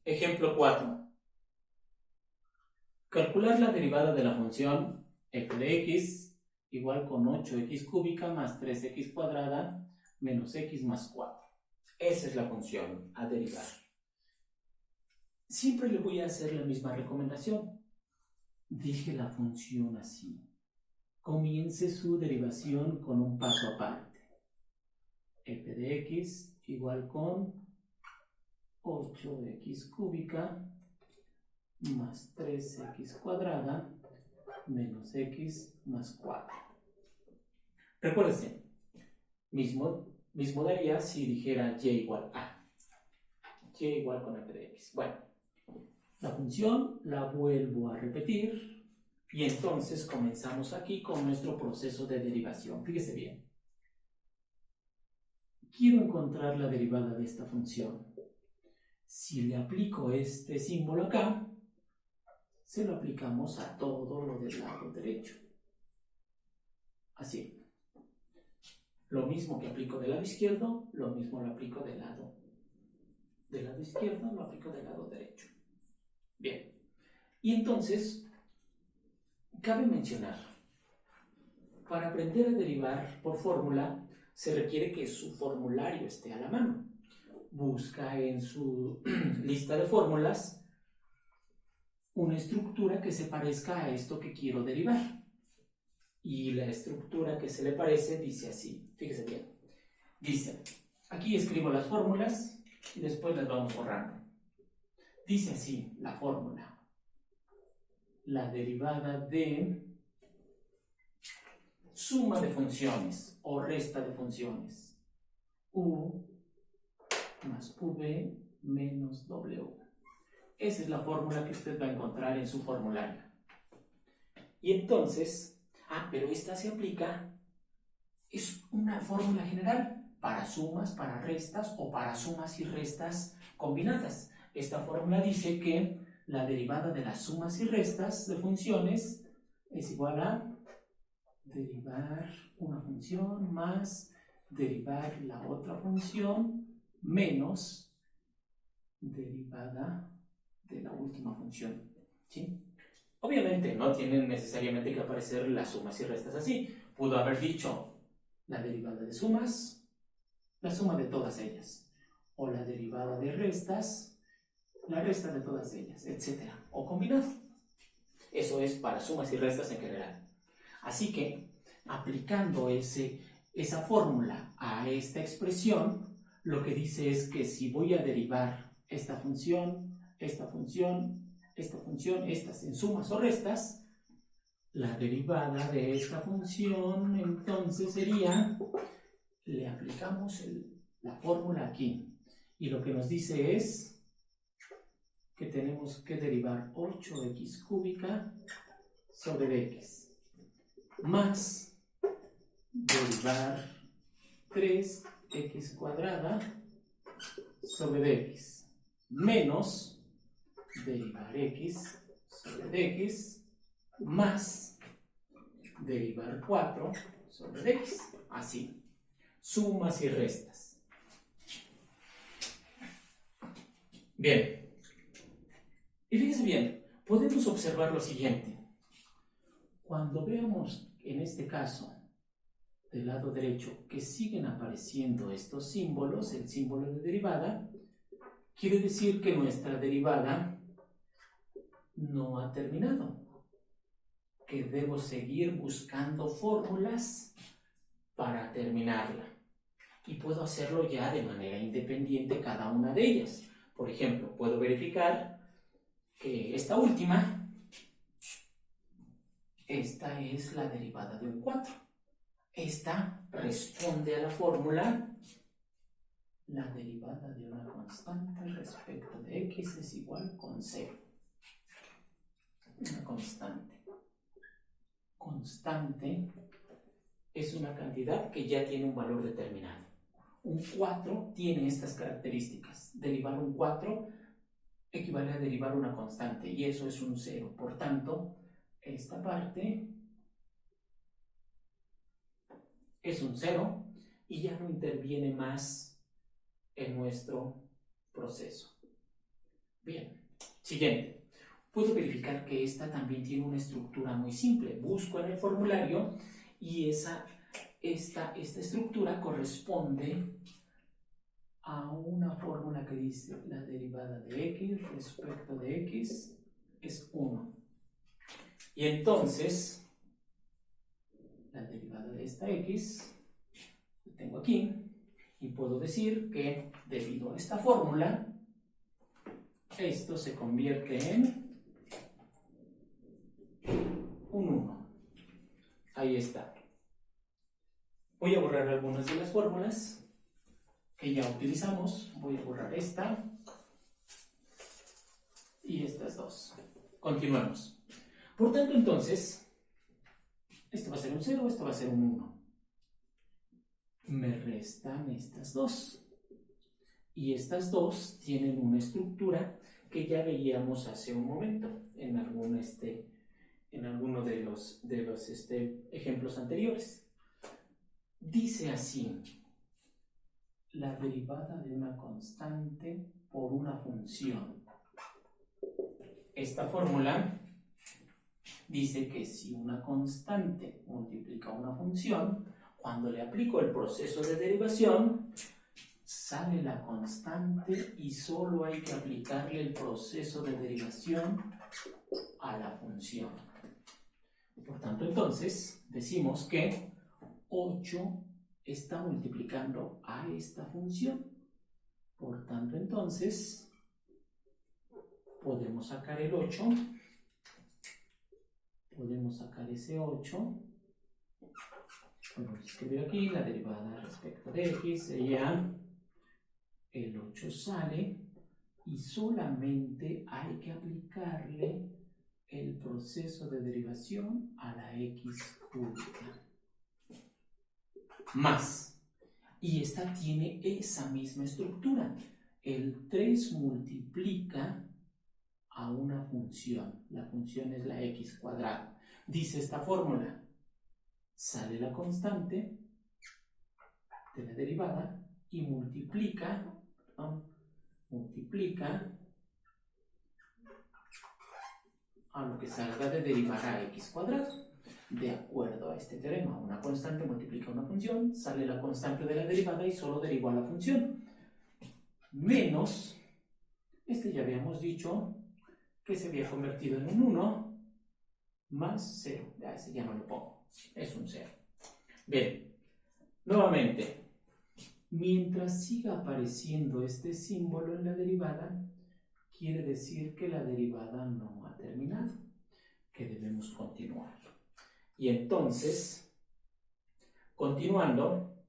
Ejemplo 4. Calcular la derivada de la función f de x igual con 8x cúbica más 3x cuadrada menos x más 4. Esa es la función a derivar. Siempre le voy a hacer la misma recomendación. Deje la función así. Comience su derivación con un paso aparte. f de x igual con 8x cúbica más 3x cuadrada menos x más 4. Recuérdense, mismo daría si dijera y igual a. Y igual con f de x. Bueno, la función la vuelvo a repetir y entonces comenzamos aquí con nuestro proceso de derivación. Fíjese bien. Quiero encontrar la derivada de esta función. Si le aplico este símbolo acá, se lo aplicamos a todo lo del lado derecho. Así. Lo mismo que aplico del lado izquierdo, lo mismo lo aplico del lado izquierdo, lo aplico del lado derecho. Bien. Y entonces, cabe mencionar, para aprender a derivar por fórmula, se requiere que su formulario esté a la mano. Busca en su lista de fórmulas una estructura que se parezca a esto que quiero derivar. Y la estructura que se le parece dice así. Fíjese bien. Dice, aquí escribo las fórmulas y después las vamos borrando. Dice así la fórmula. La derivada de suma de funciones o resta de funciones. U más V menos W. Esa es la fórmula que usted va a encontrar en su formulario. Y entonces, pero esta se aplica, es una fórmula general para sumas, para restas o para sumas y restas combinadas. Esta fórmula dice que la derivada de las sumas y restas de funciones es igual a derivar una función más derivar la otra función menos derivada de la última función. ¿Sí? Obviamente no tienen necesariamente que aparecer las sumas y restas así. Pudo haber dicho la derivada de sumas, la suma de todas ellas, o la derivada de restas, la resta de todas ellas, etc. O combinado. Eso es para sumas y restas en general. Así que, aplicando esa fórmula a esta expresión, lo que dice es que si voy a derivar esta función, estas en sumas o restas, la derivada de esta función entonces sería, le aplicamos la fórmula aquí, y lo que nos dice es que tenemos que derivar 8x cúbica sobre x más derivar 3x cuadrada sobre x menos derivar x sobre x más derivar 4 sobre x. Así. Sumas y restas. Bien. Y fíjense bien, podemos observar lo siguiente. Cuando veamos, en este caso, del lado derecho, que siguen apareciendo estos símbolos, el símbolo de derivada, quiere decir que nuestra derivada no ha terminado, que debo seguir buscando fórmulas para terminarla. Y puedo hacerlo ya de manera independiente cada una de ellas. Por ejemplo, puedo verificar que esta última, esta es la derivada de un 4. Esta responde a la fórmula, la derivada de una constante respecto de x es igual con 0. Una constante. Constante es una cantidad que ya tiene un valor determinado. Un 4 tiene estas características. Derivar un 4 equivale a derivar una constante y eso es un 0. Por tanto, esta parte es un 0 y ya no interviene más en nuestro proceso. Bien, siguiente. Puedo verificar que esta también tiene una estructura muy simple. Busco en el formulario y esta estructura corresponde a una fórmula que dice la derivada de x respecto de x es 1. Y entonces, la derivada de esta x, lo tengo aquí, y puedo decir que debido a esta fórmula, esto se convierte en un 1. Ahí está. Voy a borrar algunas de las fórmulas que ya utilizamos. Voy a borrar esta y estas dos. Continuemos. Por tanto, entonces, esto va a ser un 0, esto va a ser un 1. Me restan estas dos. Y estas dos tienen una estructura que ya veíamos hace un momento en alguno de los ejemplos anteriores. Dice así: la derivada de una constante por una función. Esta fórmula dice que si una constante multiplica una función, cuando le aplico el proceso de derivación, sale la constante y solo hay que aplicarle el proceso de derivación a la función. Por tanto, entonces, decimos que 8 está multiplicando a esta función. Por tanto, entonces, podemos sacar el 8. Podemos sacar ese 8. Podemos escribir aquí la derivada respecto de x sería el 8 sale y solamente hay que aplicarle el proceso de derivación a la x única. Más. Y esta tiene esa misma estructura. El 3 multiplica a una función. La función es la x cuadrada. Dice esta fórmula: sale la constante de la derivada y multiplica a lo que salga de derivar a x cuadrado. De acuerdo a este teorema, una constante multiplica una función, sale la constante de la derivada y solo deriva la función. Menos, ya habíamos dicho que se había convertido en un 1, más 0. Ese ya no lo pongo, es un 0. Bien, nuevamente, mientras siga apareciendo este símbolo en la derivada, quiere decir que la derivada no ha terminado, que debemos continuar. Y entonces, continuando,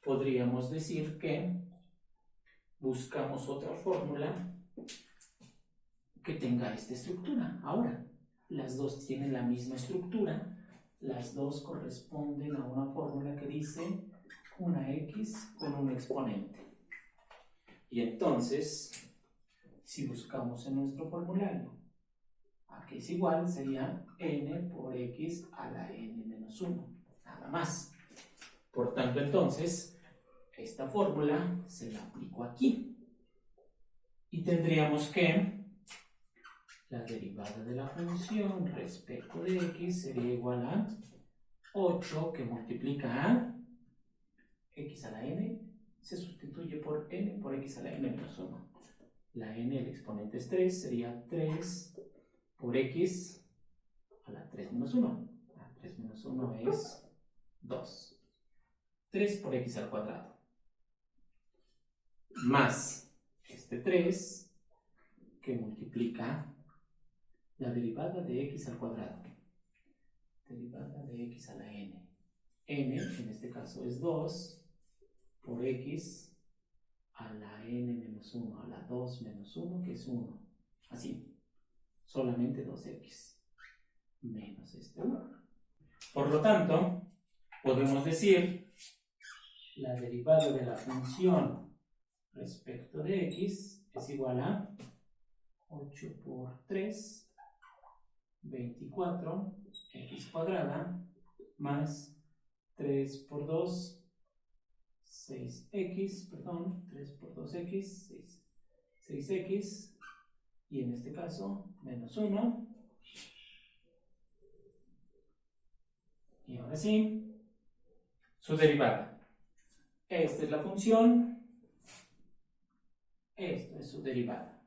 podríamos decir que buscamos otra fórmula que tenga esta estructura. Ahora, las dos tienen la misma estructura, las dos corresponden a una fórmula que dice una x con un exponente. Y entonces, si buscamos en nuestro formulario a que es igual, sería n por x a la n menos 1, nada más. Por tanto, entonces, esta fórmula se la aplico aquí. Y tendríamos que la derivada de la función respecto de x sería igual a 8 que multiplica a x a la n, se sustituye por n por x a la n menos 1. La n, el exponente es 3, sería 3 por x a la 3 menos 1. La 3 menos 1 es 2. 3 por x al cuadrado. Más este 3 que multiplica la derivada de x al cuadrado. Derivada de x a la n. N, en este caso, es 2 por x a la n menos 1, a la 2 menos 1, que es 1. Así, solamente 2x menos este 1. Por lo tanto, podemos decir la derivada de la función respecto de x es igual a 8 por 3, 24, x cuadrada, más 3 por 2, 6x, perdón, 3 por 2x, 6x, y en este caso menos 1. Y ahora sí, su derivada. Esta es la función, esto es su derivada.